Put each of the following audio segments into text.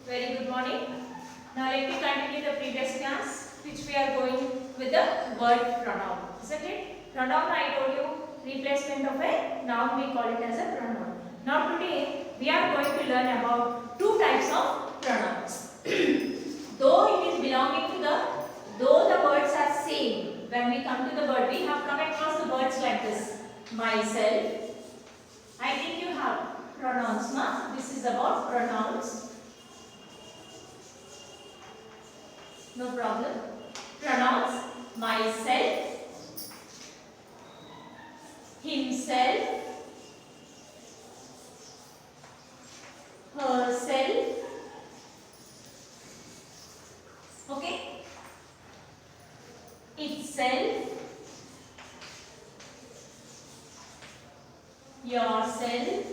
Very good morning. Now let me continue the previous class, which we are going with the word pronoun. Isn't it? Pronoun, I told you, replacement of a noun, we call it as a pronoun. Now today we are going to learn about two types of pronouns. Though it is belonging to though the words are same, when we come to the word, we have come across the words like this. Myself. I think you have pronouns, na? This is about pronouns. No problem. Pronouns. Myself, himself, herself. Okay? Itself, yourself,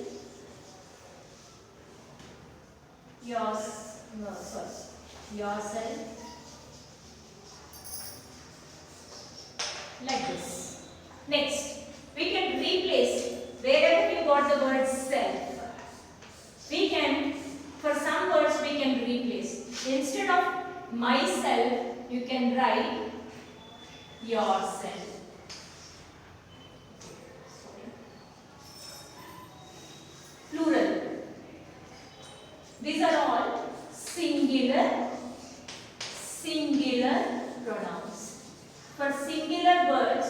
yourself. Like this. Next, we can replace wherever you got the word self. We can, for some words we can replace. Instead of myself, you can write yourself. Plural. These are all singular pronouns. For singular words,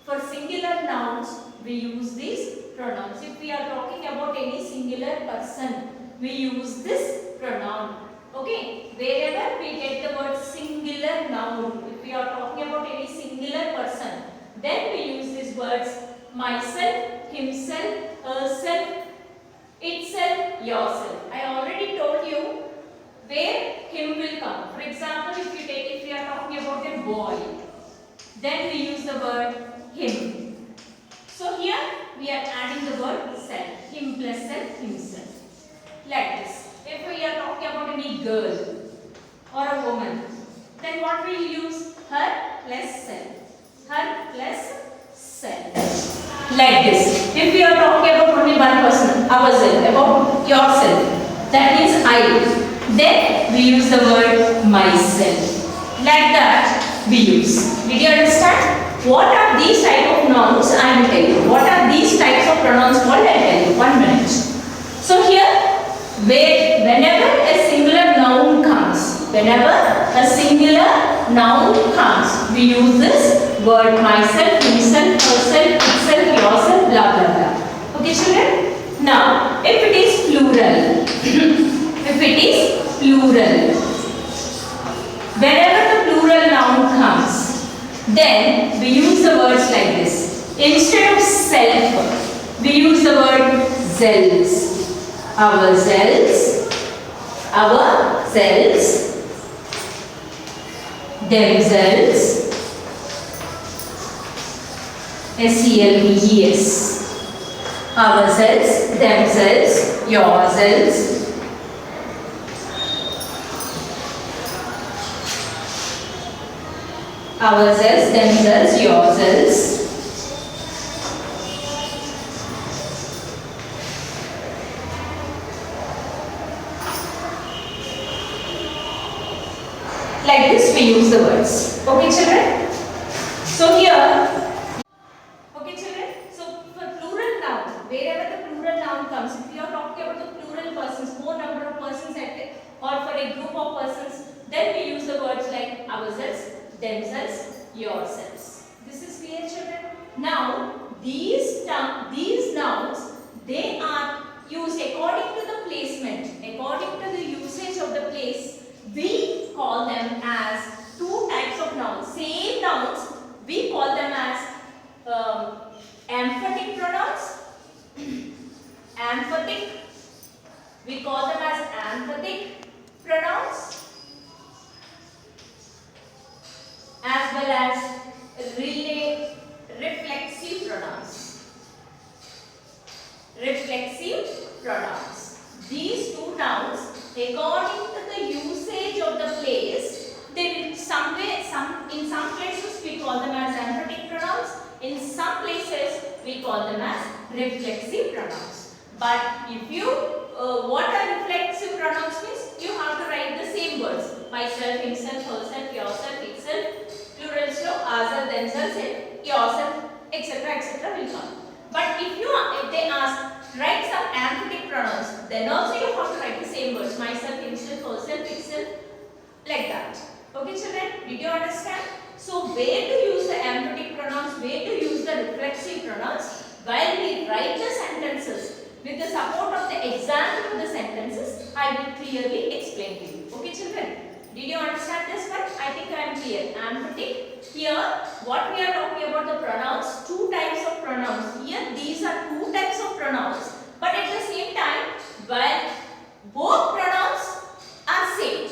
for singular nouns, we use these pronouns. If we are talking about any singular person, we use this pronoun. Okay? Wherever we get the word singular noun, if we are talking about any singular person, then we use these words myself, himself, herself, itself, yourself. I already told you where him will come. For example, if we are talking about a boy, then we use the word him. So here we are adding the word self. Him plus self, himself. Like this. If we are talking about any girl or a woman, then what will you use? Her plus self. Her plus self. Like this. If we are talking about only one person, ourselves, about yourself, that is I, then we use the word myself. Like that we use. Did you understand? What are these type of nouns? I will tell you. What are these types of pronouns called? I will tell you. 1 minute. So here, whenever a singular noun comes, we use this word myself, himself, herself, itself, yourself, blah blah blah. Okay, children? Now, if it is plural, whenever the plural noun comes, then we use the words like this. Instead of self, we use the word zells. Ourselves, themselves, selves, ourselves, themselves, yourselves, ourselves, themselves, yourselves. Like this we use the words. Okay, children? So here, okay, children? So for plural noun, wherever the plural noun comes, if we are talking about the plural persons, more number of persons or for a group of persons, then we use the words like ourselves, themselves, yourselves. This is clear, children? Now, these nouns, they are used according to the placement, according to the usage of the place. We call them as two types of nouns. Same nouns, we call them as emphatic pronouns. We call them as emphatic pronouns, as well as reflexive pronouns. These two nouns, according to the usage of the place, in some places we call them as emphatic pronouns, in some places we call them as reflexive pronouns. But if you, what are reflexive pronouns means? You have myself, himself, herself, yourself, itself, plural slow, ourselves, themselves, yourself, etc. etc. will come. But if they ask, write some emphatic pronouns, then also you have to write the same words, myself, himself, herself, itself, like that. Okay children, did you understand? So where to use the emphatic pronouns, where to use the reflexive pronouns, while we write the sentences with the support of the example of the sentences, I will clearly explain to you. Okay children, did you understand this one? I think I am clear. Emphatic, here what we are talking about the pronouns, two types of pronouns. Here these are two types of pronouns, but at the same time, while both pronouns are same.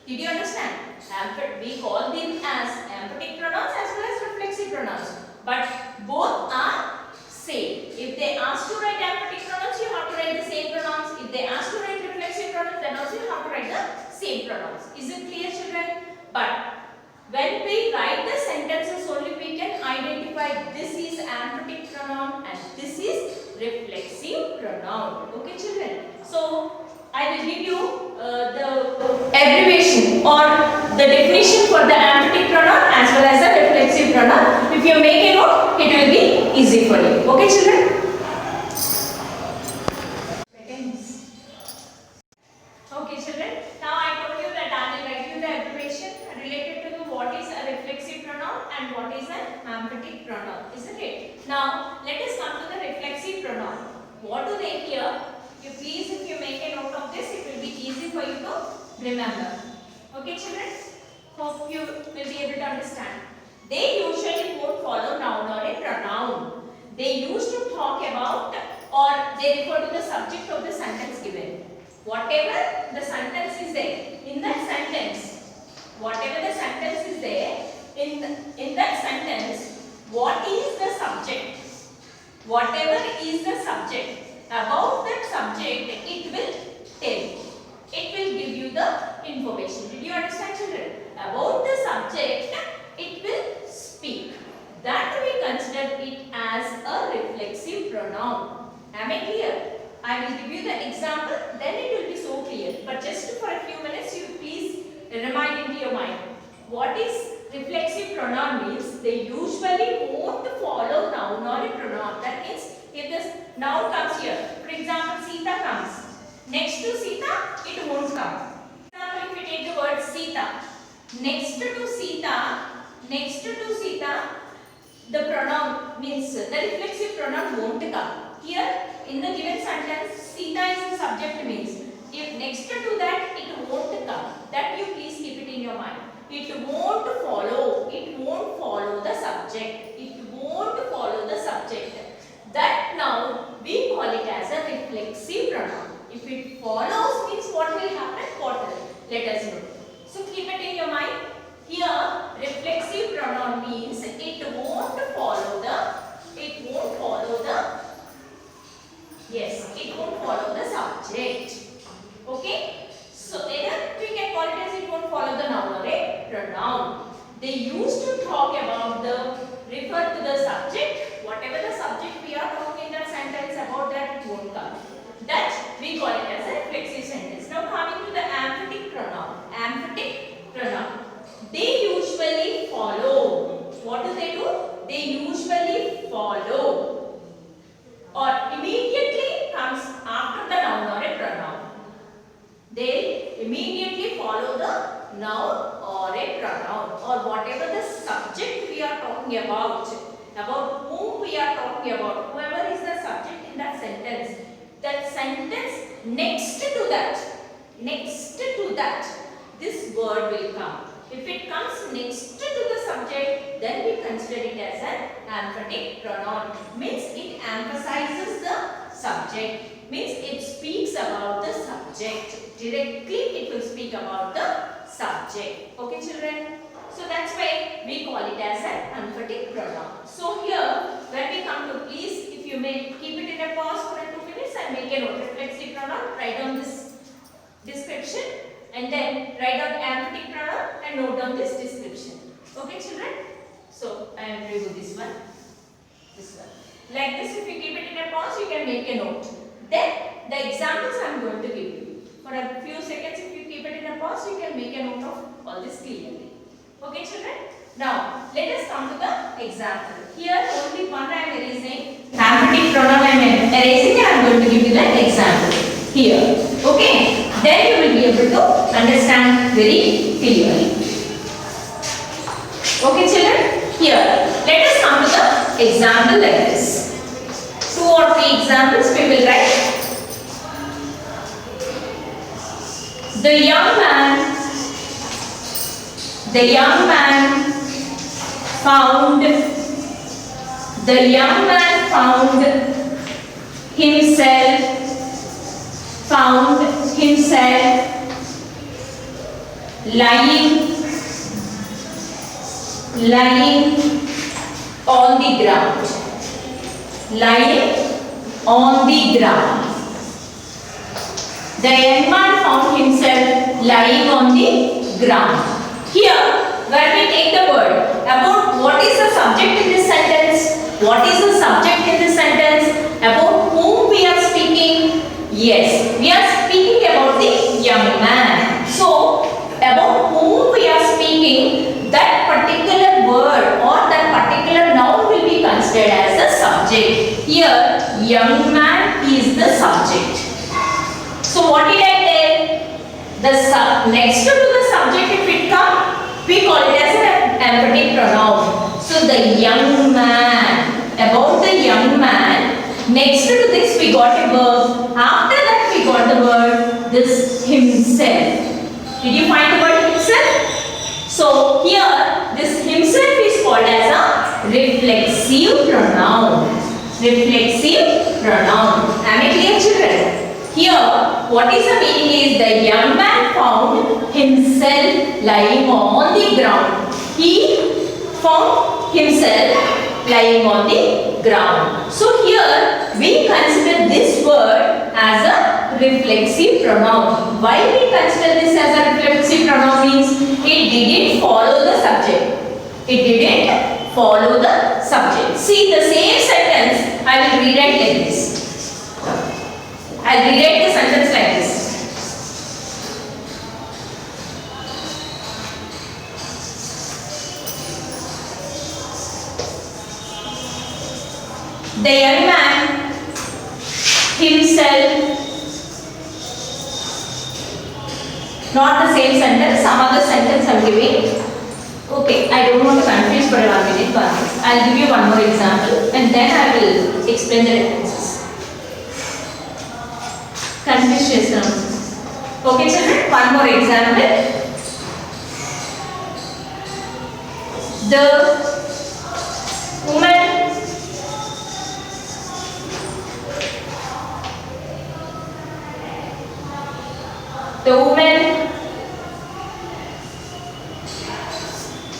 Did you understand? We call them as emphatic pronouns as well as reflexive pronouns, but both are same. If they ask to write emphatic pronouns, you have to write the same pronouns. If they ask to write reflexive pronouns, then also you have to write the same pronouns. Is it clear children? But when we write the sentences only, we can identify this is emphatic pronoun and this is reflexive pronoun. Okay children? So I will give you the abbreviation or the definition for the emphatic pronoun as well as the reflexive pronoun. If you make a note, it will be easy for you. Okay children? Okay children, now I told you that I will write you the abbreviation related to the what is a reflexive pronoun and what is an emphatic pronoun, isn't it? Now let us come to the reflexive pronoun. What do they here? Please, if you make a note of this, it will be easy for you to remember. Okay children? Hope you will be able to understand. They usually won't follow noun or a pronoun. They used to talk about or they refer to the subject of the sentence given. Whatever the sentence is there, in that sentence, whatever the sentence is there, in that sentence, what is the subject? Whatever is the subject, about that subject, it will tell you. It will give you the information. Did you understand children? About the subject, it will speak. That we consider it as a reflexive pronoun. Am I clear? I will give you the example, then it will be so clear. But just for a few minutes, you please remind into your mind. What is reflexive pronoun means? They usually won't follow noun or a pronoun. That means if this noun comes here, for example, Sita comes. Next to Sita, it won't come. For example, if we take the word Sita, next to Sita, the pronoun means the reflexive pronoun won't come. Here, in the given sentence, Sita is the subject means. If next to that, it won't come. That you please keep it in your mind. It won't follow the subject. It won't follow the subject. That now we call it as a reflexive pronoun. If it follows means what will happen? What will? Let us know. So keep it in your mind. Here reflexive pronoun means it won't follow the subject. Okay? So either we can call it as it won't follow the noun or a pronoun. They used to talk about refer to the subject, whatever the subject we are talking in that sentence about that it won't come. That we call it as a reflexive sentence. Now coming to the emphatic pronoun. Emphatic pronoun. They usually follow. What do? They usually follow or immediately comes after the noun or a pronoun. They immediately follow the noun or a pronoun or whatever the subject we are talking about whom we are talking about, whoever is the subject in that sentence next to that, this word will come. If it comes next to the subject, then we consider it as an emphatic pronoun. Means it emphasizes the subject. Means it speaks about the subject. Directly it will speak about the subject. Okay children? So that's why we call it as an emphatic pronoun. So here, when we come to, please, if you may keep it in a pause for 2 minutes and make a note. Reflexive pronoun, write down this description and then write down emphatic pronoun and note down this description. Okay children? So I am review this one. Like this, if you keep it in a pause, you can make a note. Then the examples I am going to give you. For a few seconds, if you keep it in a pause, you can make a note of all this clearly. Okay, children? Now, let us come to the example. Here, only one I am erasing. Emphatic pronoun I am erasing and I am going to give you the example here. Okay? Then you will be able to understand very clearly. Okay, children? Here, let us come to the example like this. 2 or 3 examples we will write. The young man found himself lying on the ground. The young man found himself lying on the ground. Here, when we take the word about what is the subject in this sentence, about whom we are speaking. Yes, we are speaking about the young man. So, about whom we are speaking, that particular word or that particular noun will be considered as the subject. Here, young man is the subject. So what did I tell? Next to the subject, if it comes, we call it as an emphatic pronoun. So the young man, about the young man. Next to this we got a verb. After that we got the word this himself. Did you find the word himself? So here this himself is called as a reflexive pronoun. Am I clear, children? Here, what is the meaning is the young man found himself lying on the ground. He found himself lying on the ground. So here, we consider this word as a reflexive pronoun. Why we consider this as a reflexive pronoun means it didn't follow the subject. See the same sentence, I will rewrite like this. I'll rewrite the sentence like this. The young man himself, not the same sentence, some other sentence I'm giving. Okay, I don't want to confuse for 1 minute. I'll give you one more example and then I will explain the differences. Confusion. Okay, children, one more example. The woman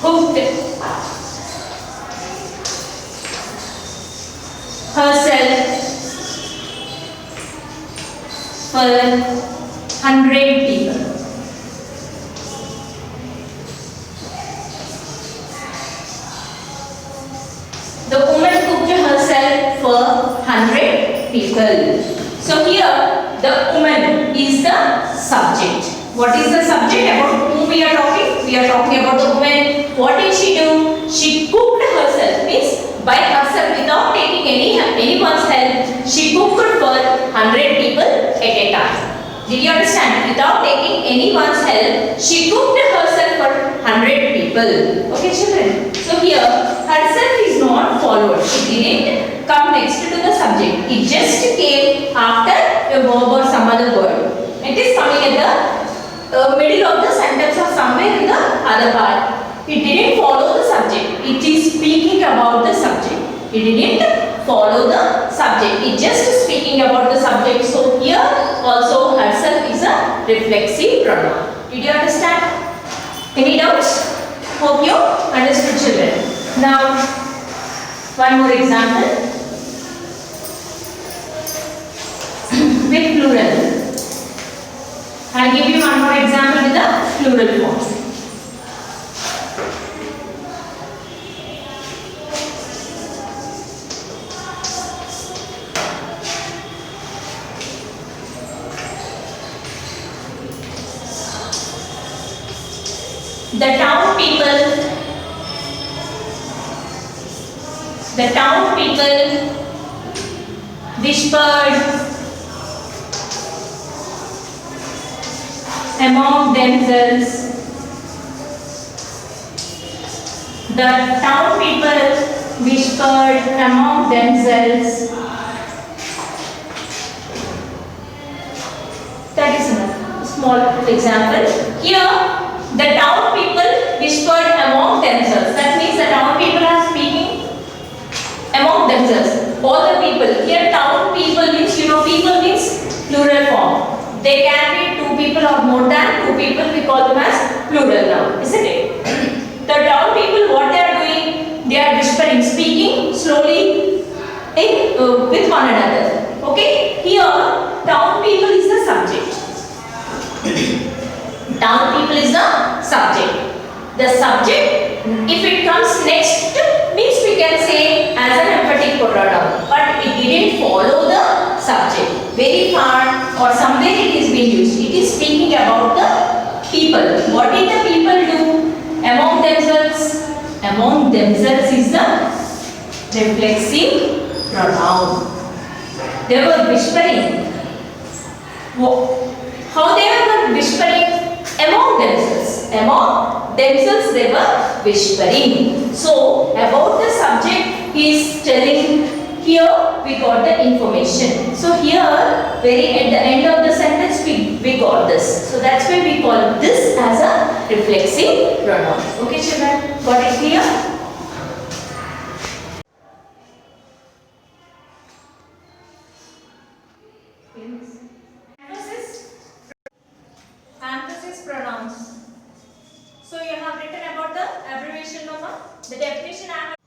hooked herself for 100 people. The woman cooked herself for 100 people. So here the woman is the subject. What is the subject? About whom we are talking? We are talking about the woman. What did she do? She cooked herself, means by herself without taking anyone's help. She cooked for 100 people at a time. Did you understand? Without taking anyone's help, she cooked herself for 100 people. Okay, children. So here, herself is not followed. She didn't come next to the subject. It just came after a verb or some other word. It is coming at the middle of the sentence or somewhere in the other part. It didn't follow the subject. It is speaking about the subject. It didn't follow the subject. It just speaking about the subject. So here also herself is a reflexive pronoun. Did you understand? Any doubts? Hope you understood, children. Now, one more example with plural. I'll give you one more example with the plural form. The town people whispered among themselves. The town people whispered among themselves. That is a small example. Here, the town people whispered among themselves. That means the town people are speaking among themselves. All the people. Here, town people means, people means plural form. They can be two people or more than two people. We call them as plural now, isn't it? The town people, what they are doing? They are whispering, speaking slowly with one another. Okay? Here, town people is the subject. Town people is the subject. The subject, if it comes next, means we can say as an emphatic pronoun. But it didn't follow the subject. Very far or somewhere it is being used. It is speaking about the people. What did the people do? Among themselves. Among themselves is the reflexive pronoun. They were whispering. How they were whispering? Among themselves. Among themselves they were whispering. So, about the subject he is telling. Here we got the information. So, here very at the end of the sentence we got this. So, that's why we call this as a reflexive pronoun. Okay children, got it clear? Emphasis pronouns. So you have written about the abbreviation, Mama. The definition I have